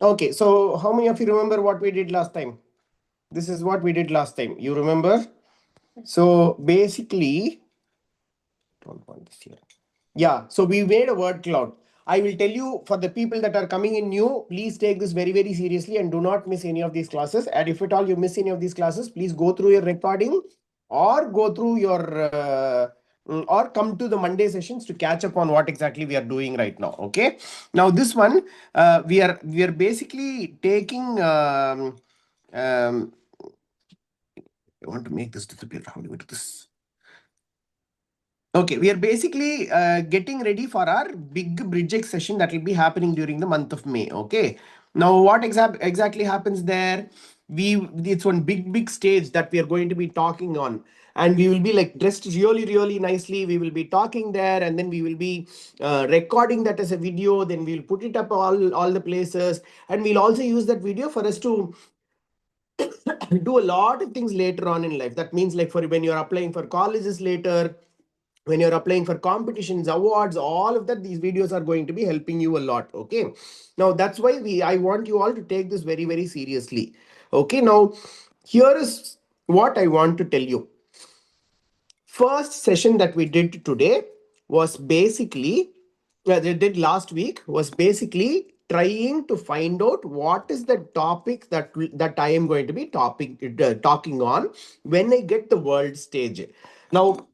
Okay, so how many of you remember what we did last time? This is what we did last time. You remember? So basically, don't want this here. Yeah, so we made a word cloud. I will tell you, for the people that are coming in new, please take this very, very seriously and do not miss any of these classes. And if at all you miss any of these classes, please go through your recording or go through your or come to the Monday sessions to catch up on what exactly we are doing right now. Okay. Now this one, we are basically taking. I want to make this disappear. How do we do this? Okay, we are basically getting ready for our big Bridgex session that will be happening during the month of May. Okay. Now, what exactly happens there? It's one big stage that we are going to be talking on, and we will be like dressed really nicely. We will be talking there, and then we will be recording that as a video. Then we'll put it up all the places, and we'll also use that video for us to do a lot of things later on in life. That means like for when you're applying for colleges later, when you're applying for competitions, awards, all of that, these videos are going to be helping you a lot. Okay. Now that's why I want you all to take this very seriously. Okay. Now here is what I want to tell you. First session that we did today was basically, they did last week, was basically trying to find out what is the topic that I am going to be talking on when I get the world stage. Now,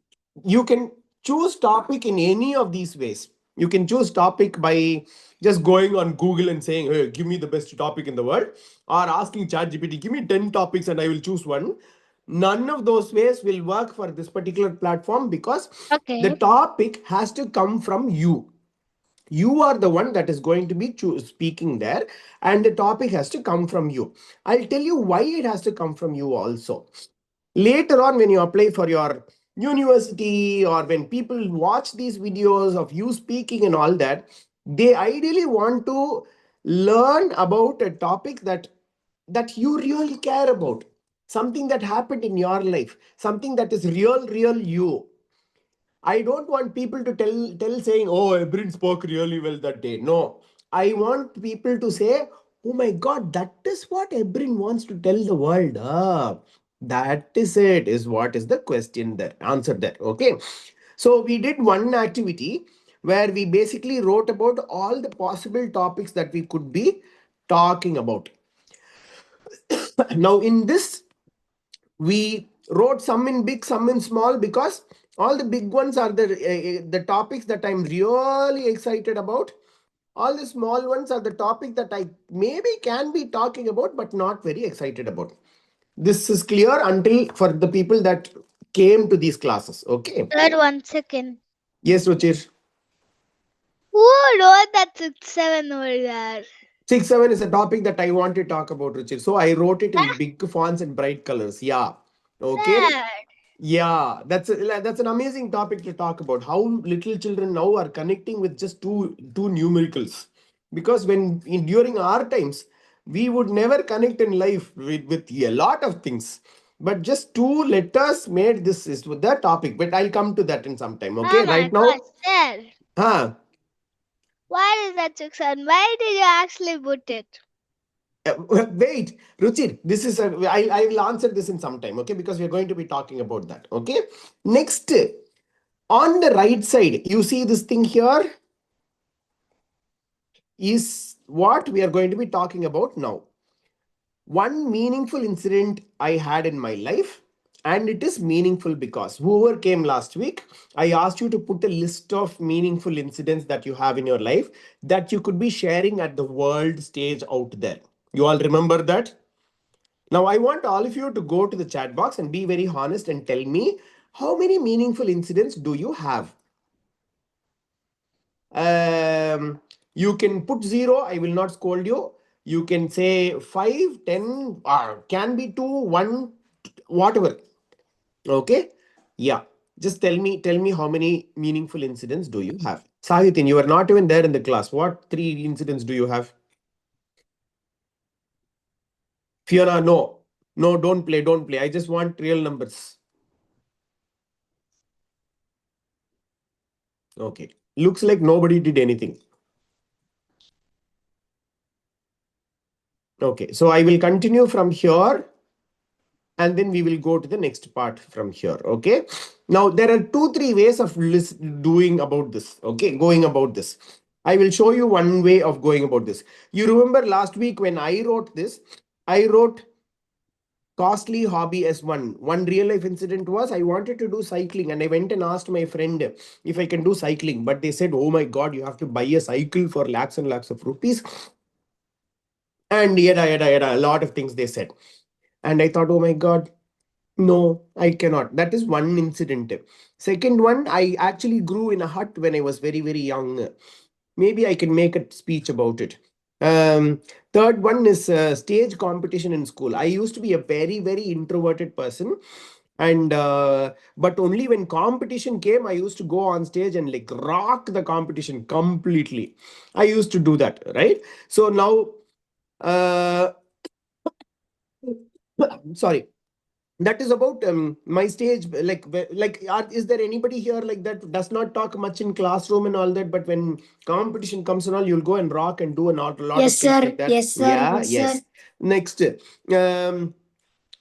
you can choose topic in any of these ways. You can choose topic by just going on Google and saying, hey, give me the best topic in the world, or asking ChatGPT, give me 10 topics and I will choose one. None of those ways will work for this particular platform because the Okay. topic has to come from you. You are the one that is going to be speaking there, and the topic has to come from you. I'll tell you why it has to come from you also. Later on, when you apply for your university, or when people watch these videos of you speaking and all that, they ideally want to learn about a topic that you really care about, something that happened in your life, something that is real you. I don't want people to tell saying, "Oh, Ebrin spoke really well that day." No, I want people to say, "Oh my God, that is what Ebrin wants to tell the world." That is it. Is what is the question there? Answer there. Okay. So we did one activity where we basically wrote about all the possible topics that we could be talking about. Now in this, we wrote some in big, some in small, because all the big ones are the topics that I'm really excited about. All the small ones are the topic that I maybe can be talking about but not very excited about. This is clear until for the people that came to these classes. Okay. Sir, 1 second. Yes, Ruchir. Who wrote that 6-7 over there? 6-7 is a topic that I want to talk about, Ruchir. So I wrote it in Ah, big fonts and bright colors. Yeah. Okay. sir. Yeah, that's an amazing topic to talk about. How little children now are connecting with just two numericals, because during our times we would never connect in life with a lot of things, but just two letters made this is the topic. But I'll come to that in some time. Oh Okay, my right god, now, sir. huh? Why is that 6-7? Why did you actually put it? Wait, Ruchir, this is I will answer this in some time. Okay, because we're going to be talking about that. Okay, next. On the right side, you see this thing here is what we are going to be talking about now. One meaningful incident I had in my life, and it is meaningful because whoever came last week, I asked you to put a list of meaningful incidents that you have in your life that you could be sharing at the world stage out there. You all remember that? Now, I want all of you to go to the chat box and be very honest and tell me how many meaningful incidents do you have? um, you can put 0, I will not scold you. You can say 5, 10, or can be 2, 1, whatever. Okay. Yeah, just tell me how many meaningful incidents do you have. Sahitin, you are not even there in the class. What 3 incidents do you have? Fiona, no, don't play. I just want real numbers. Okay, looks like nobody did anything. Okay, so I will continue from here and then we will go to the next part from here. Okay, now there are 2-3 ways of doing about this. Okay, going about this. I will show you one way of going about this. You remember last week when I wrote this, I wrote costly hobby as one real life incident was I wanted to do cycling and I went and asked my friend if I can do cycling, but they said, oh my god, you have to buy a cycle for lakhs and lakhs of rupees, and yada, a lot of things they said. And I thought, oh my god, no, I cannot. That is one incident. Second one, I actually grew in a hut when I was very young. Maybe I can make a speech about it. Third one is stage competition in school. I used to be a very introverted person, and but only when competition came, I used to go on stage and like rock the competition completely. I used to do that, right? So now, sorry, that is about my stage, is there anybody here like that does not talk much in classroom and all that, but when competition comes and all, you'll go and rock and do a lot Yes, of things sir. like that? Yes, sir. Yeah, Yes, yes. sir. Next,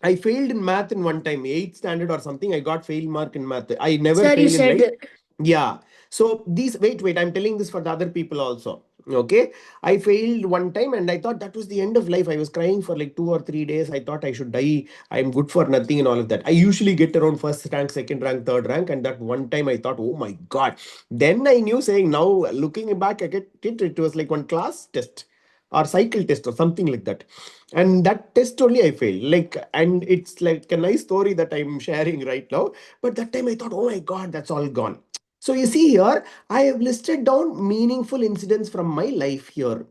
I failed in math in one time, 8th standard or something. I got fail mark in math. I never Sir, you fail in life. said Yeah. So these, wait, I'm telling this for the other people also. Okay. I failed one time and I thought that was the end of life. I was crying for like 2 or 3 days. I thought I should die. I'm good for nothing and all of that. I usually get around first rank, second rank, third rank. And that one time I thought, oh my God. Then I knew, saying now, looking back at it, it was like one class test or cycle test or something like that. And that test only I failed. Like, and it's like a nice story that I'm sharing right now. But that time I thought, oh my God, that's all gone. So you see here, I have listed down meaningful incidents from my life here.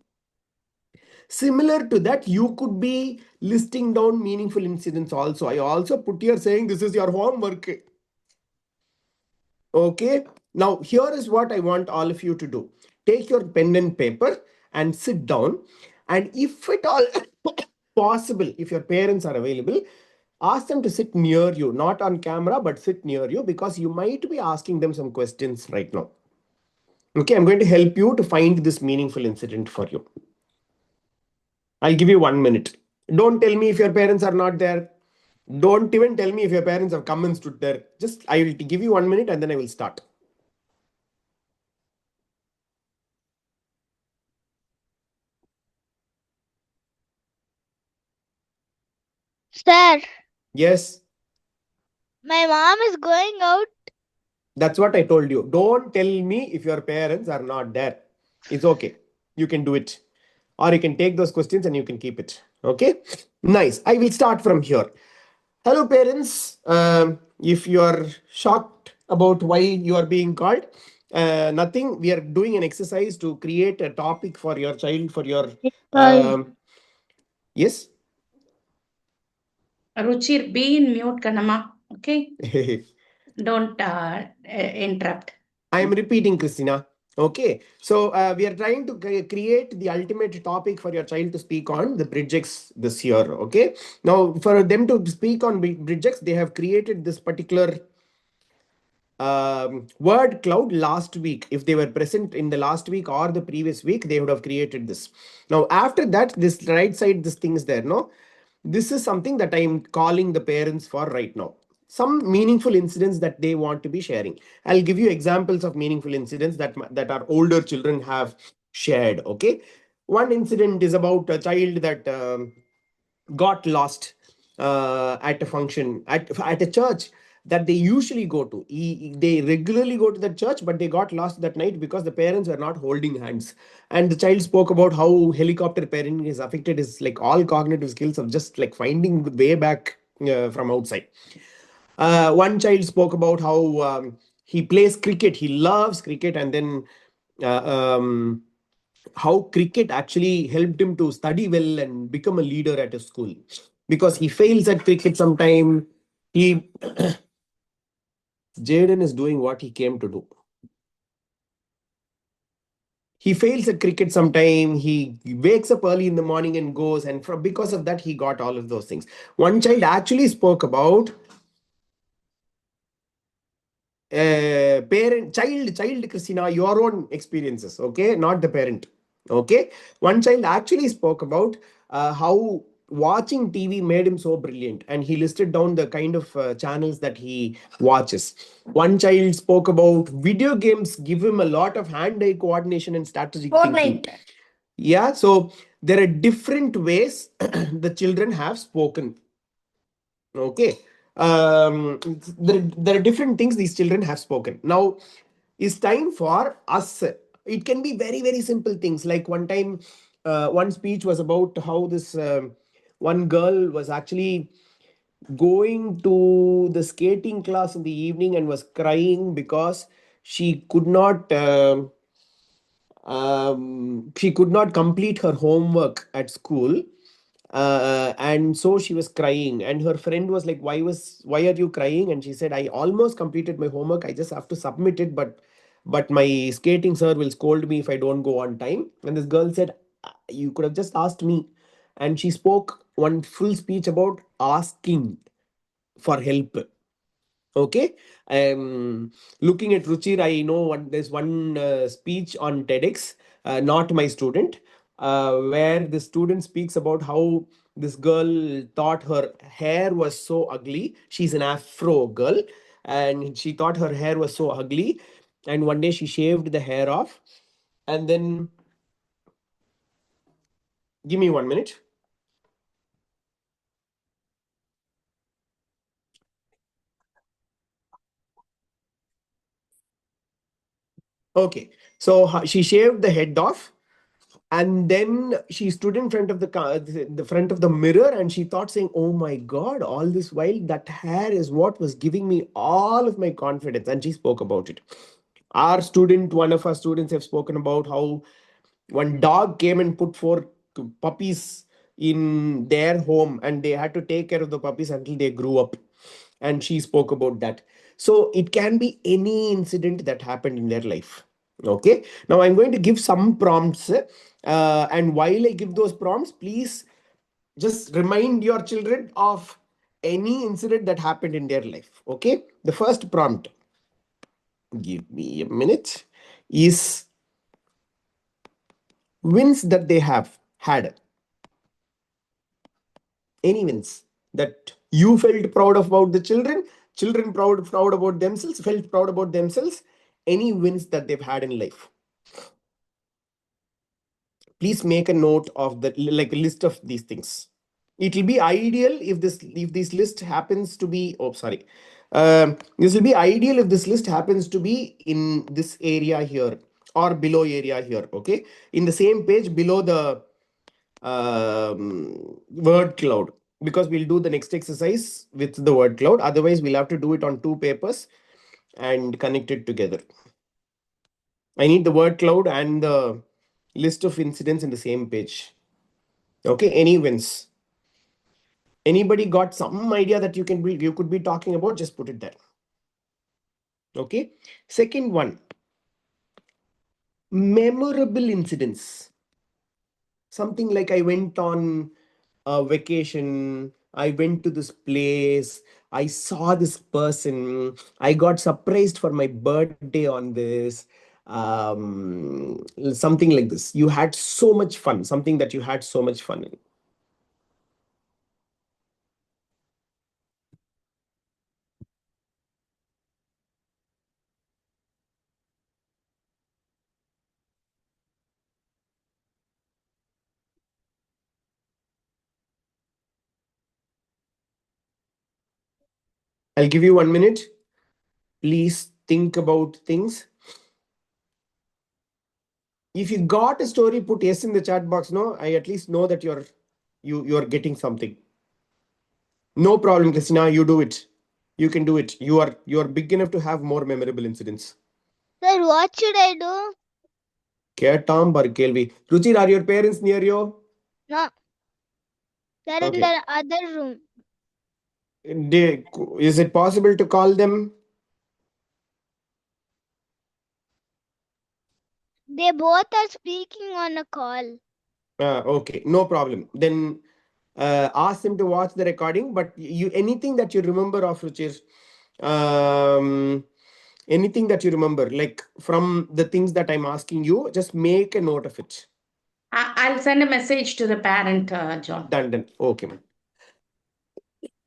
Similar to that, you could be listing down meaningful incidents also. I also put here saying this is your homework. Okay. Now, here is what I want all of you to do. Take your pen and paper and sit down. And if at all possible, if your parents are available, ask them to sit near you, not on camera, but sit near you, because you might be asking them some questions right now. Okay, I'm going to help you to find this meaningful incident for you. I'll give you 1 minute. Don't tell me if your parents are not there. Don't even tell me if your parents have come and stood there. Just, I will give you 1 minute and then I will start. Sir, Yes, my mom is going out. that's what I told you. Don't tell me if your parents are not there. It's okay. You can do it. Or you can take those questions and you can keep it. Okay? Nice. I will start from here. Hello, parents. If you are shocked about why you are being called, nothing. We are doing an exercise to create a topic for your child, for your. Yes? Ruchir, be in mute, Kanama. Okay? Don't interrupt. I am repeating, Christina. Okay, so we are trying to create the ultimate topic for your child to speak on the BridgeX this year. Okay, now for them to speak on BridgeX, they have created this particular word cloud last week. If they were present in the last week or the previous week, they would have created this. Now, after that, this right side, this thing is there. No, this is something that I'm calling the parents for right now. Some meaningful incidents that they want to be sharing. I'll give you examples of meaningful incidents that our older children have shared. Okay, one incident is about a child that got lost at a function at a church that they usually go to. They regularly go to that church, but they got lost that night because the parents were not holding hands. And the child spoke about how helicopter parenting is affected his like all cognitive skills of just like finding the way back from outside. One child spoke about how he plays cricket, he loves cricket, and then how cricket actually helped him to study well and become a leader at a school, because he fails at cricket sometime. He Jaden is doing what he came to do. He fails at cricket sometime. He wakes up early in the morning and goes, and because of that, he got all of those things. One child actually spoke about parent child Christina, your own experiences, okay, not the parent. Okay. One child actually spoke about how watching TV made him so brilliant, and he listed down the kind of channels that he watches. One child spoke about video games give him a lot of hand-eye coordination and strategic thinking. Fortnite. Yeah, so there are different ways the children have spoken. Okay. There are different things these children have spoken. Now, it's time for us. It can be very, very simple things. Like one time, one speech was about how this one girl was actually going to the skating class in the evening and was crying because she could not. She could not complete her homework at school, and so she was crying, and her friend was like, why are you crying? And she said, I almost completed my homework, I just have to submit it, but my skating sir will scold me if I don't go on time. And this girl said, You could have just asked me." And she spoke one full speech about asking for help. Okay. Looking at Ruchir, I know there's one speech on TEDx, not my student, where the student speaks about how this girl thought her hair was so ugly. She's an Afro girl, and she thought her hair was so ugly. And one day she shaved the hair off, and then give me 1 minute. Okay, so she shaved the head off, and then she stood in front of the front of the mirror, and she thought, saying, "Oh my God! All this while, that hair is what was giving me all of my confidence." And she spoke about it. One of our students, have spoken about how one dog came and put four puppies in their home, and they had to take care of the puppies until they grew up. And she spoke about that. So it can be any incident that happened in their life. Okay. Now I'm going to give some prompts. And while I give those prompts, please just remind your children of any incident that happened in their life. Okay. The first prompt, give me a minute, is wins that they have had. Any wins that you felt proud of about the children proud about themselves, felt proud about themselves, any wins that they've had in life. Please make a note of the, like, a list of these things. It will be ideal if this list happens to be, oh sorry, this will be ideal if this list happens to be in this area here or below area here. Okay, in the same page below the word cloud, because we'll do the next exercise with the word cloud. Otherwise, we'll have to do it on 2 papers and connect it together. I need the word cloud and the list of incidents in the same page. Okay, any wins? Anybody got some idea that you could be talking about? Just put it there. Okay. Second one, memorable incidents. Something like, I went on a vacation, I went to this place, I saw this person, I got surprised for my birthday on this, something like this. You had so much fun, something that you had so much fun in. I'll give you 1 minute. Please think about things. If you got a story, put yes in the chat box. No, I at least know that you're getting something. No problem, Christina. You do it. You can do it. You are big enough to have more memorable incidents. Sir, what should I do? Ketam bar kelvi. Ruchir, are your parents near you? No. They're in Okay. the other room. Is it possible to call them? They both are speaking on a call. Okay, no problem. Then ask them to watch the recording. But anything that you remember of Ruchir, anything that you remember, like from the things that I'm asking you, just make a note of it. I'll send a message to the parent, John. Done. Okay, ma'am.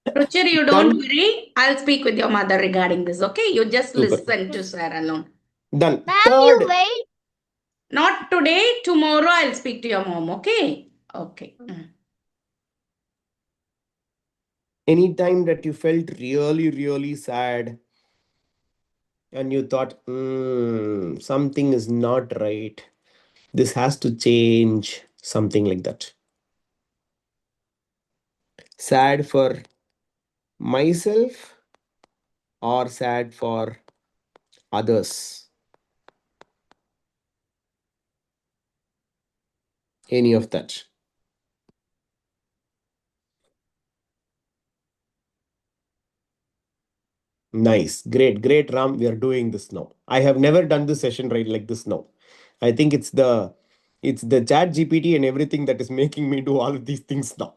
Ruchir, you Done. don't worry. I'll speak with your mother regarding this, okay? You just Super. listen to sir alone. Done. Ma'am, you Third, wait. Not today, tomorrow I'll speak to your mom, okay? Okay. anytime that you felt really, really sad and you thought, something is not right, this has to change, something like that. Sad for myself or sad for others? Any of that? Nice. Great, Ram. We are doing this now. I have never done this session right like this now. I think it's the chat GPT and everything that is making me do all of these things now.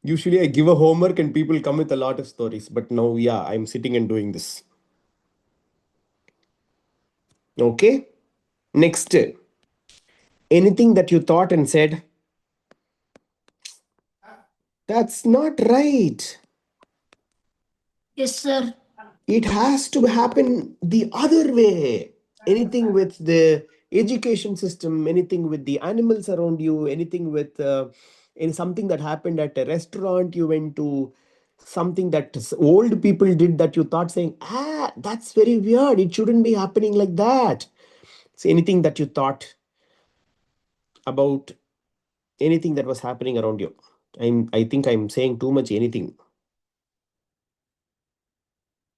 Usually I give a homework and people come with a lot of stories, but now, yeah, I'm sitting and doing this. Okay. Next, anything that you thought and said, that's not right. Yes, sir. It has to happen the other way. Anything with the education system, anything with the animals around you, anything with in something that happened at a restaurant you went to, something that old people did that you thought saying, that's very weird. It shouldn't be happening like that. So anything that you thought about anything that was happening around you. I think I'm saying too much anything.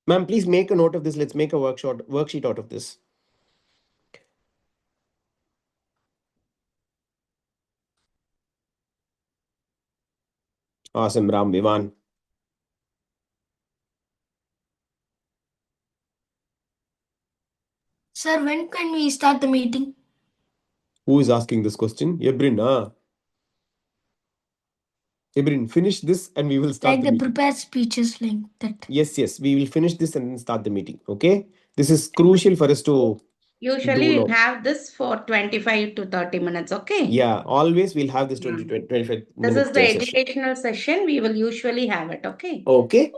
Ma'am, please make a note of this. Let's make a worksheet out of this. Awesome, Ram, Vivan. Sir, when can we start the meeting? Who is asking this question? Ebrin, Ebrin, finish this and we will start Like the the meeting. prepared speeches like that. Yes, we will finish this and then start the meeting. Okay? This is crucial for us to Usually do we'll now. have this for 25 to 30 minutes, okay? Yeah, always we'll have this 20, 25 This minutes is the session. educational session. We will usually have it, okay? Okay?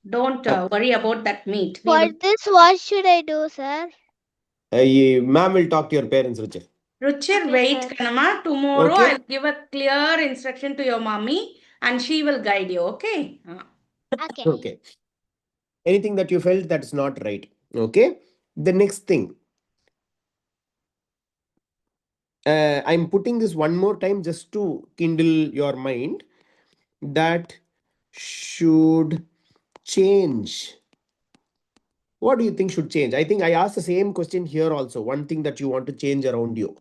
Don't worry about that meet. We For will. this, what should I do, sir? Ma'am will talk to your parents, Ruchir. Ruchir, Okay, wait, sir. Kanama. Tomorrow Okay? I'll give a clear instruction to your mommy and she will guide you, okay? Okay. Okay. Anything that you felt that's not right. Okay? The next thing. I'm putting this one more time just to kindle your mind. That should change. What do you think should change? I think I asked the same question here also. One thing that you want to change around you.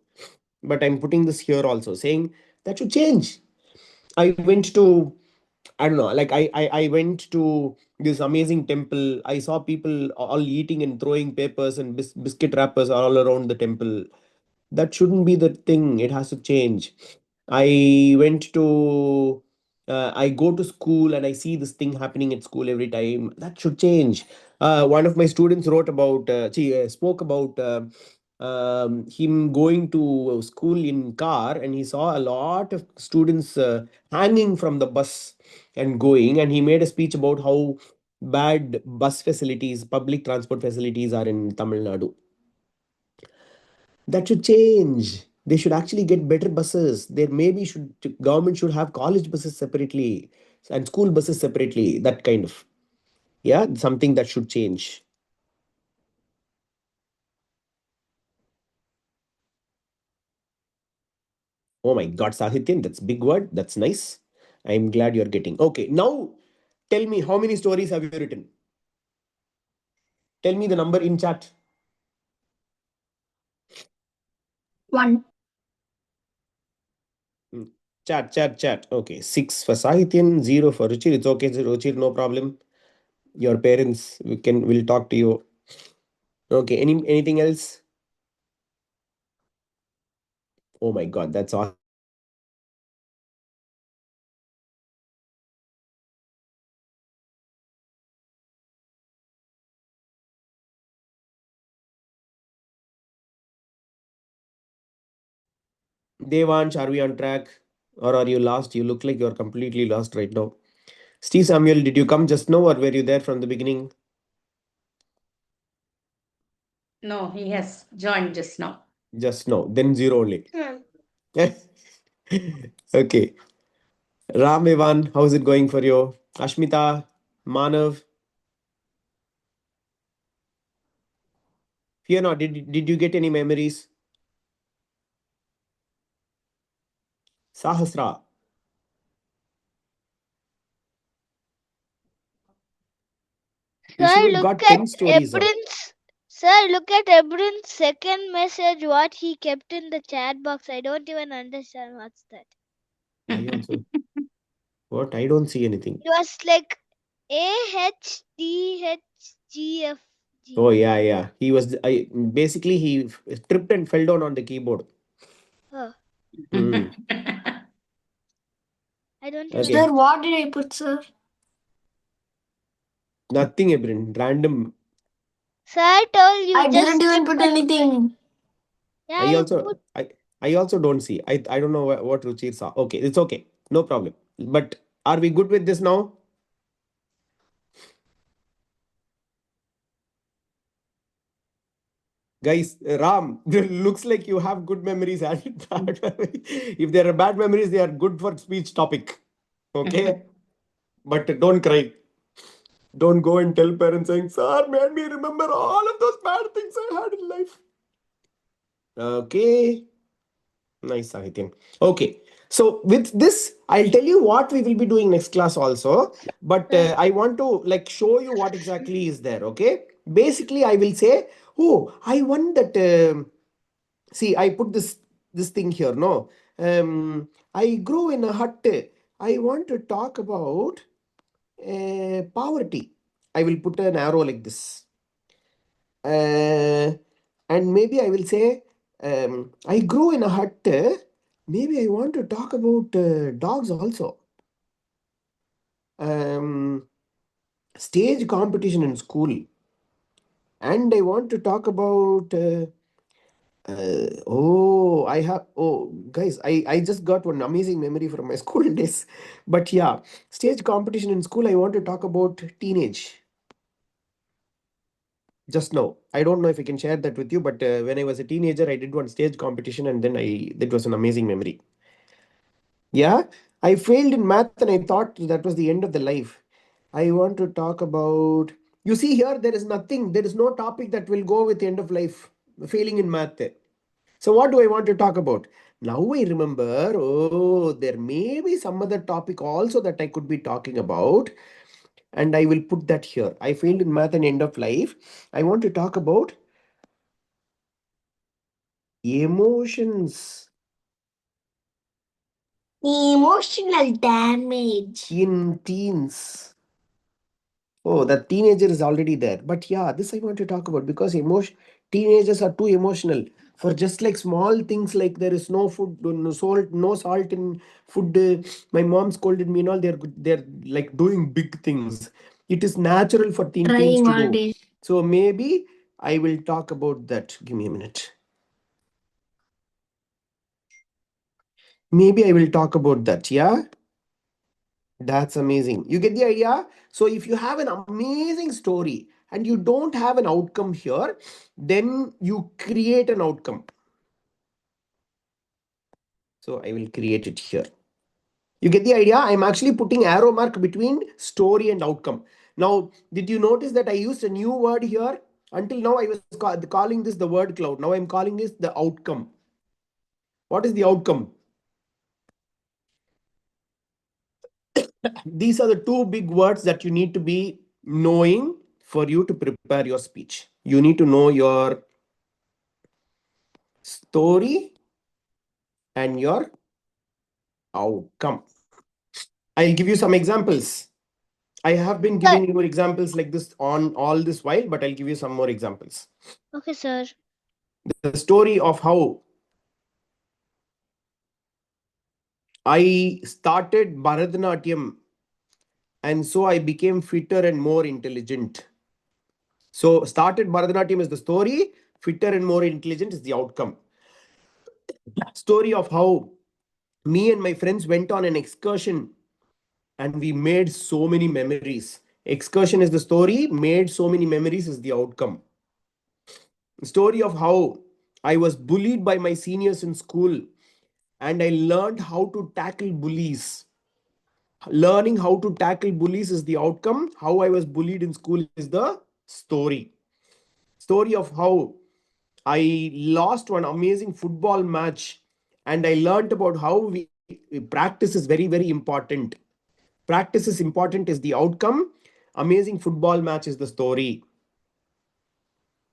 But I'm putting this here also, saying that should change. I went to, I don't know, like I went to this amazing temple. I saw people all eating and throwing papers and biscuit wrappers all around the temple. That shouldn't be the thing. It has to change. I went to I go to school and I see this thing happening at school every time. That should change. One of my students wrote about spoke about him going to school in car, and he saw a lot of students hanging from the bus and going, and he made a speech about how bad bus facilities, public transport facilities are in Tamil Nadu. That should change. They should actually get better buses. There maybe should government should have college buses separately and school buses separately. That kind of, yeah, something that should change. Oh my God, Sahityan, that's big word. That's nice. I'm glad you're getting. Okay, now tell me, how many stories have you written? Tell me the number in chat. 1. Chat. Okay, 6 for Sahityan, 0 for Ruchir. It's okay, Ruchir, no problem. Your parents will talk to you. Okay, anything else? Oh my God, that's awesome. Devansh, are we on track? Or are you lost? You look like you're completely lost right now. Steve Samuel, did you come just now or were you there from the beginning? No, he has joined just now. Just now. Then zero only. Hmm. Okay. Ram Evan, how's it going for you? Ashmita, Manav. Fear not, did you get any memories? Sahasra. You should Sir, have got look at 10 stories. Ebrin's. Sir, look at Ebrin's second message. What he kept in the chat box. I don't even understand what's that. I also. What? I don't see anything. It was like AHDHGFG. Oh, yeah. He was, basically, he tripped and fell down on the keyboard. Oh, Hmm. I don't Okay. even. Sir, what did I put, sir? Nothing, Ebrin. Random. Sir, I told you. I just didn't even skip put it. anything. Yeah, I you also, put. I also don't see. I don't know what Ruchir saw. Okay, it's okay. No problem. But are we good with this now? Guys, Ram, looks like you have good memories and bad memories. If there are bad memories, they are good for speech topic. Okay? But don't cry. Don't go and tell parents saying, Sir, made me remember all of those bad things I had in life. Okay. Nice, Sahityan. Okay. So with this, I'll tell you what we will be doing next class also. But I want to like show you what exactly is there. Okay. Basically, I will say, oh, I want that. See, I put this thing here. No, I grew in a hut. I want to talk about poverty. I will put an arrow like this. And maybe I will say, I grew in a hut. Maybe I want to talk about dogs also. Stage competition in school. And I want to talk about. Guys, I just got one amazing memory from my school days. But yeah, stage competition in school. I want to talk about teenage. Just now, I don't know if I can share that with you, but when I was a teenager, I did one stage competition, and then that was an amazing memory. Yeah, I failed in math, and I thought that was the end of the life. I want to talk about. You see here, there is nothing. There is no topic that will go with the end of life. Failing in math. So what do I want to talk about? Now I remember, oh, there may be some other topic also that I could be talking about. And I will put that here. I failed in math and end of life. I want to talk about emotions Emotional damage. in teens. Oh, the teenager is already there. But yeah, this I want to talk about because teenagers are too emotional for just like small things like there is no food, no salt in food. My mom scolded me and all. They're like doing big things. It is natural for teens Trying to all do. day. So maybe I will talk about that. Give me a minute. Maybe I will talk about that. Yeah. That's amazing. You get the idea? So if you have an amazing story and you don't have an outcome here, then you create an outcome. So I will create it here. You get the idea? I'm actually putting arrow mark between story and outcome. Now, did you notice that I used a new word here? Until now, I was calling this the word cloud. Now I'm calling this the outcome. What is the outcome? These are the two big words that you need to be knowing for you to prepare your speech. You need to know your story and your outcome. I'll give you some examples. I have been giving you examples like this on all this while, but I'll give you some more examples. Okay, sir. The story of how I started Bharatanatyam and so I became fitter and more intelligent. So started Bharatanatyam is the story, fitter and more intelligent is the outcome. Story of how me and my friends went on an excursion and we made so many memories. Excursion is the story, made so many memories is the outcome. Story of how I was bullied by my seniors in school and I learned how to tackle bullies. Learning how to tackle bullies is the outcome. How I was bullied in school is the story. Story of how I lost one amazing football match and I learned about how practice is very, very important. Practice is important is the outcome. Amazing football match is the story.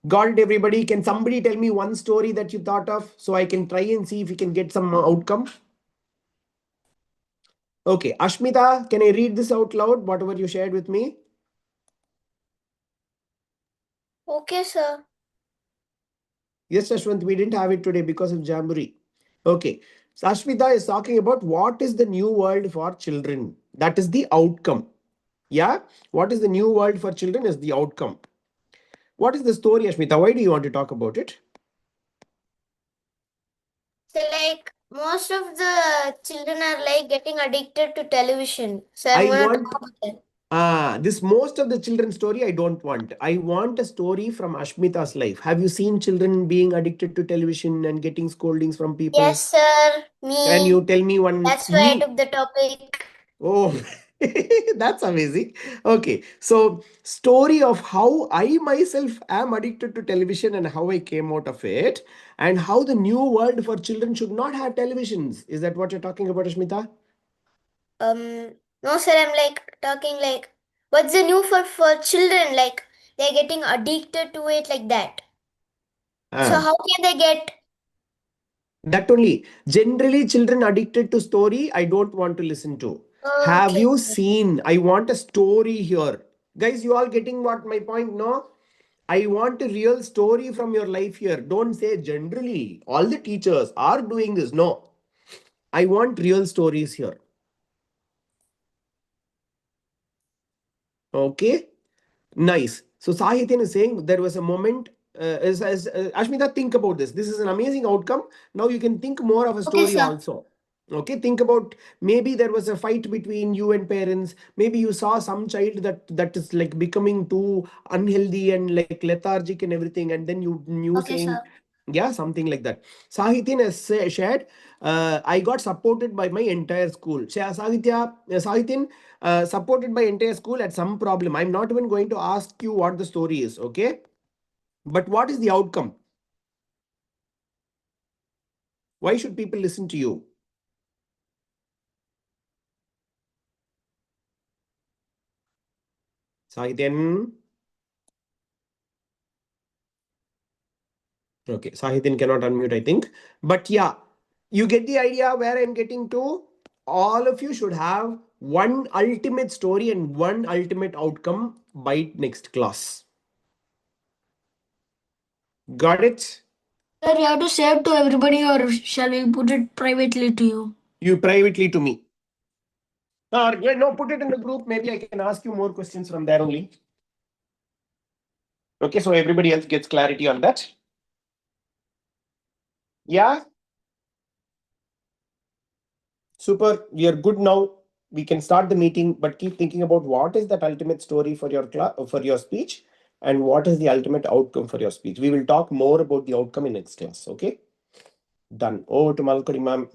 Got it, everybody? Can somebody tell me one story that you thought of so I can try and see if we can get some outcome? Okay, Ashmita, can I read this out loud, whatever you shared with me? Okay, sir. Yes, Ashwant, we didn't have it today because of Jamboree. Okay, so Ashmita is talking about what is the new world for children. That is the outcome. Yeah, what is the new world for children is the outcome. What is the story, Ashmita? Why do you want to talk about it? So like most of the children are like getting addicted to television. So I'm I gonna want talk about it. this most of the children's story I don't want. I want a story from Ashmita's life. Have you seen children being addicted to television and getting scoldings from people? Yes, sir. Can you Me. tell me one? That's why I took the topic. Oh, that's amazing. Okay, so story of how I myself am addicted to television and how I came out of it, and how the new world for children should not have televisions. Is that what you're talking about, Ashmita? No, sir. I'm like talking like what's the new for children? Like they're getting addicted to it like that. So Ah. how can they get? That only. Generally, children addicted to story, I don't want to listen to. Have Okay. you seen? I want a story here. Guys, you all getting what my point? No? I want a real story from your life here. Don't say generally. All the teachers are doing this. No. I want real stories here. Okay. Nice. So Sahityan is saying there was a moment. Ashmita, think about this. This is an amazing outcome. Now you can think more of a Okay, story sir. also. Okay, think about maybe there was a fight between you and parents. Maybe you saw some child that is like becoming too unhealthy and like lethargic and everything, and then you knew Okay, saying, sir. yeah, something like that. Sahityan has shared, I got supported by my entire school. Sahityan, supported by entire school at some problem. I'm not even going to ask you what the story is, okay? But what is the outcome? Why should people listen to you? Sahityan. Okay, Sahityan cannot unmute, I think. But yeah, you get the idea where I'm getting to. All of you should have one ultimate story and one ultimate outcome by next class. Got it? Sir, you have to say it to everybody, or shall we put it privately to you? You privately to me. Or yeah, no, put it in the group. Maybe I can ask you more questions from there only. Okay, so everybody else gets clarity on that. Yeah. Super. We are good now. We can start the meeting, but keep thinking about what is that ultimate story for your class, for your speech, and what is the ultimate outcome for your speech. We will talk more about the outcome in next class. Okay. Done. Over to Malkadi ma'am.